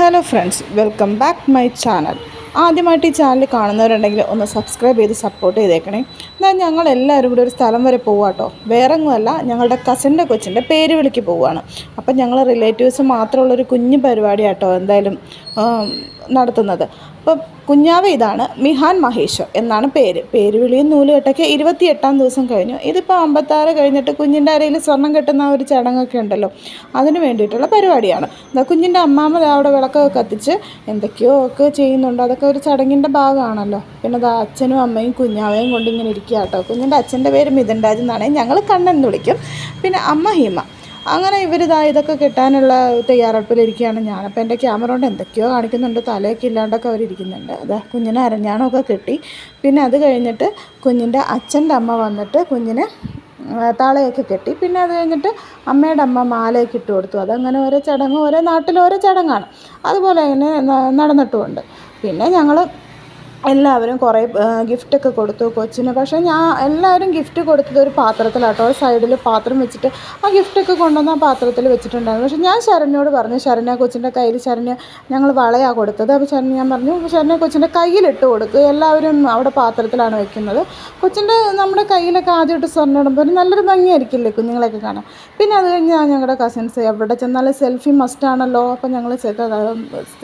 Hello friends, welcome back my channel. ആദ്യമായിട്ട് ഈ channel കാണുന്നവരുണ്ടെങ്കിൽ ഒന്ന് സബ്സ്ക്രൈബ് ചെയ്ത് സപ്പോർട്ട് ചെയ്തേക്കണേ. എന്നാൽ ഞങ്ങളെല്ലാവരും കൂടി ഒരു സ്ഥലം വരെ പോവാട്ടോ. വേറെങ്ങുമല്ല, ഞങ്ങളുടെ കസിൻ്റെ കൊച്ചിൻ്റെ പേര് വിളിക്ക് പോവുകയാണ്. അപ്പം ഞങ്ങൾ റിലേറ്റീവ്സ് മാത്രമുള്ളൊരു കുഞ്ഞു പരിപാടിയാട്ടോ എന്തായാലും നടത്തുന്നത്. അപ്പം കുഞ്ഞാവ് ഇതാണ്, മിഹാൻ മഹേഷ് എന്നാണ് പേര് വിളിയും നൂലുകെട്ടൊക്കെ 28-ാം ദിവസം കഴിഞ്ഞു. ഇതിപ്പോൾ 56 കഴിഞ്ഞിട്ട് കുഞ്ഞിൻ്റെ അരയിൽ സ്വർണ്ണം കെട്ടുന്ന ഒരു ചടങ്ങൊക്കെ ഉണ്ടല്ലോ, അതിന് വേണ്ടിയിട്ടുള്ള പരിപാടിയാണ്. കുഞ്ഞിൻ്റെ അമ്മാമ്മ അവിടെ വിളക്കൊക്കെ കത്തിച്ച് എന്തൊക്കെയോ ഒക്കെ ചെയ്യുന്നുണ്ട്. അതൊക്കെ ഒരു ചടങ്ങിൻ്റെ ഭാഗമാണല്ലോ. പിന്നെ അച്ഛനും അമ്മയും കുഞ്ഞാവയും കൊണ്ടിങ്ങനെ ഇരിക്കുക കേട്ടോ. കുഞ്ഞിൻ്റെ അച്ഛൻ്റെ പേര് മിഥുൻ രാജ് എന്നാണ്, ഞങ്ങൾ കണ്ണൻ എന്ന് വിളിക്കും. പിന്നെ അമ്മ ഹീമ. അങ്ങനെ ഇതൊക്കെ കിട്ടാനുള്ള തയ്യാറെടുപ്പിലിരിക്കുകയാണ്. ഞാനപ്പോൾ എൻ്റെ ക്യാമറ കൊണ്ട് എന്തൊക്കെയോ കാണിക്കുന്നുണ്ട്. തലയൊക്കെ ഇല്ലാണ്ടൊക്കെ അവരിയ്ക്കുന്നുണ്ട്. കുഞ്ഞിനെ അരഞ്ഞാണമൊക്കെ കെട്ടി. പിന്നെ അത് കഴിഞ്ഞിട്ട് കുഞ്ഞിൻ്റെ അച്ഛൻ്റെ അമ്മ വന്നിട്ട് കുഞ്ഞിനെ താളയൊക്കെ കെട്ടി. പിന്നെ അത് കഴിഞ്ഞിട്ട് അമ്മയുടെ അമ്മ മാലയൊക്കെ ഇട്ട് കൊടുത്തു. അതങ്ങനെ ഓരോ ചടങ്ങ്, ഓരോ നാട്ടിൽ ഓരോ ചടങ്ങാണ്. അതുപോലെ തന്നെ നടന്നിട്ടുമുണ്ട്. പിന്നെ ഞങ്ങൾ എല്ലാവരും കുറേ ഗിഫ്റ്റൊക്കെ കൊടുത്തു കൊച്ചിന്. പക്ഷേ എല്ലാവരും ഗിഫ്റ്റ് കൊടുത്തത് ഒരു പാത്രത്തിലാട്ടോ. ഒരു സൈഡിൽ പാത്രം വെച്ചിട്ട് ആ ഗിഫ്റ്റൊക്കെ കൊണ്ടുവന്ന് ആ പാത്രത്തിൽ വെച്ചിട്ടുണ്ടായിരുന്നു. പക്ഷേ ഞാൻ ശരണ്യോട് പറഞ്ഞു, ശരണ്യ കൊച്ചിൻ്റെ കയ്യിൽ ഞങ്ങൾ വളയാണ് കൊടുത്തത്. അപ്പോൾ ഞാൻ പറഞ്ഞു, ശരണ്യ കൊച്ചിൻ്റെ കയ്യിലിട്ട് കൊടുക്കുക, എല്ലാവരും അവിടെ പാത്രത്തിലാണ് വെക്കുന്നത്. കൊച്ചിൻ്റെ നമ്മുടെ കയ്യിലൊക്കെ ആദ്യമായിട്ട് സ്വർണ്ണം ഇടുമ്പോൾ ഒരു നല്ലൊരു ഭംഗിയായിരിക്കില്ലേ കുഞ്ഞുങ്ങളെയൊക്കെ കാണാൻ. പിന്നെ അത് കഴിഞ്ഞ് ഞങ്ങളുടെ കസിൻസ് എവിടെ ചെന്നാലും സെൽഫി മസ്റ്റാണല്ലോ. അപ്പോൾ ഞങ്ങൾ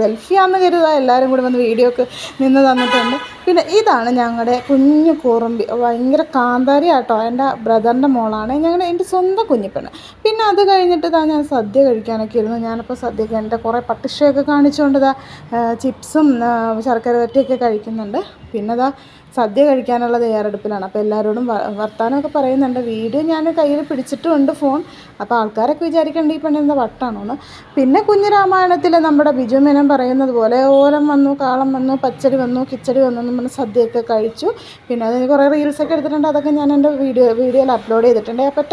സെൽഫിയാണെന്ന് കരുതുക, എല്ലാവരും കൂടി വന്ന് വീഡിയോ ഒക്കെ നിന്ന് തന്നിട്ടുണ്ട്. പിന്നെ ഇതാണ് ഞങ്ങളുടെ കുഞ്ഞു കുറുമ്പി, ഭയങ്കര കാന്താരി ആട്ടോ. എൻ്റെ ബ്രദറിൻ്റെ മോളാണ്, എൻ്റെ സ്വന്തം കുഞ്ഞിപ്പെണ്ണ്. പിന്നെ അത് കഴിഞ്ഞിട്ട് ഞാൻ സദ്യ കഴിക്കാനൊക്കെ ഇരുന്നു. ഞാനിപ്പോൾ സദ്യക്ക് എൻ്റെ കുറേ പട്ടിഷയൊക്കെ കാണിച്ചുകൊണ്ട് ചിപ്സും ശർക്കര വരട്ടിയൊക്കെ കഴിക്കുന്നുണ്ട്. പിന്നെ സദ്യ കഴിക്കാനുള്ള തയ്യാറെടുപ്പിലാണ്. അപ്പോൾ എല്ലാവരോടും വർത്താനമൊക്കെ പറയുന്നുണ്ട്. വീഡിയോ ഞാൻ കയ്യിൽ പിടിച്ചിട്ടുമുണ്ട് ഫോൺ. അപ്പോൾ ആൾക്കാരൊക്കെ വിചാരിക്കേണ്ട ഈ പെണ്ണ് എന്താ വട്ടാണോന്ന്. പിന്നെ കുഞ്ഞു രാമായണത്തിൽ നമ്മുടെ ബിജു മേനോൻ പറയുന്നത് പോലെ ഓലം വന്നു, കാളം വന്നു, പച്ചടി വന്നു, കിച്ചടി വന്നു എന്ന് പറഞ്ഞ് സദ്യയൊക്കെ കഴിച്ചു. പിന്നെ അതിന് കുറേ റീൽസൊക്കെ എടുത്തിട്ടുണ്ട്. അതൊക്കെ ഞാൻ എൻ്റെ വീഡിയോയിൽ അപ്ലോഡ് ചെയ്തിട്ടുണ്ട്. അപ്പോൾ